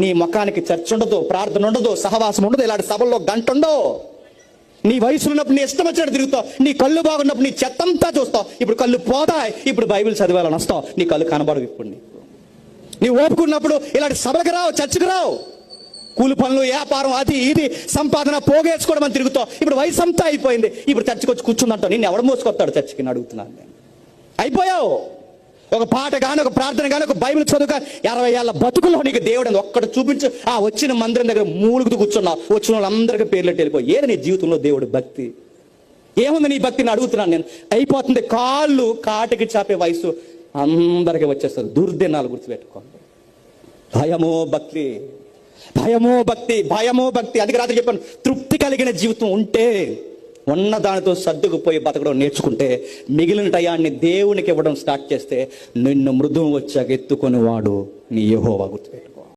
నీ ముఖానికి చర్చ ఉండదు, ప్రార్థన ఉండదు, సహవాసం ఉండదు, ఇలాంటి సభల్లో గంట ఉండవు. నీ వయసు ఉన్నప్పుడు నీ ఇష్టం వచ్చినట్టు తిరుగుతావు. నీ కళ్ళు బాగున్నప్పుడు నీ చెత్తంతా చూస్తావు. ఇప్పుడు కళ్ళు పోతాయి, ఇప్పుడు బైబిల్ చదివాలని వస్తావు, నీ కళ్ళు కనబడవు. ఇప్పుడు నీ ఓపుకున్నప్పుడు ఇలాంటి సభలకు రావు, చర్చకు రావు. కూలి పనులు, వ్యాపారం, అది ఇది సంపాదన పోగేసుకోవడం అని తిరుగుతావు. ఇప్పుడు వయసు అంతా అయిపోయింది, ఇప్పుడు చర్చకు వచ్చి కూర్చుందంటావు. నిన్ను ఎవడు మోసుకొస్తాడు చర్చకి అని అడుగుతున్నాను నేను. అయిపోయావు. ఒక పాట కానీ, ఒక ప్రార్థన కానీ, ఒక బైబిల్ చదువు కానీ, 60 ఏళ్ళ బతుకులో నీకు దేవుడు అని ఒక్కటి చూపించు. వచ్చిన మందిరం దగ్గర మూలుగుతూ కూర్చున్నావు, వచ్చిన వాళ్ళందరికీ పేర్లెట్టి వెళ్ళిపోయి. ఏది నీ జీవితంలో దేవుడు భక్తి? ఏముంది నీ భక్తిని అడుగుతున్నాను నేను. అయిపోతుంది. కాళ్ళు కాటికి చాపే వయసు అందరికీ వచ్చేస్తారు. దుర్దినాలు గుర్తుపెట్టుకోండి. భయమో భక్తి, భయమో భక్తి, భయమో భక్తి. అందుకే రాత్రి చెప్పాను, తృప్తి కలిగిన జీవితం ఉంటే, ఉన్న దానితో సర్దుకుపోయి బతకడం నేర్చుకుంటే, మిగిలిన టయాన్ని దేవునికి ఇవ్వడం స్టార్ట్ చేస్తే, నిన్ను మృదువు వచ్చాక ఎత్తుకొని వాడు నీ యెహోవా. గుర్తుపెట్టు.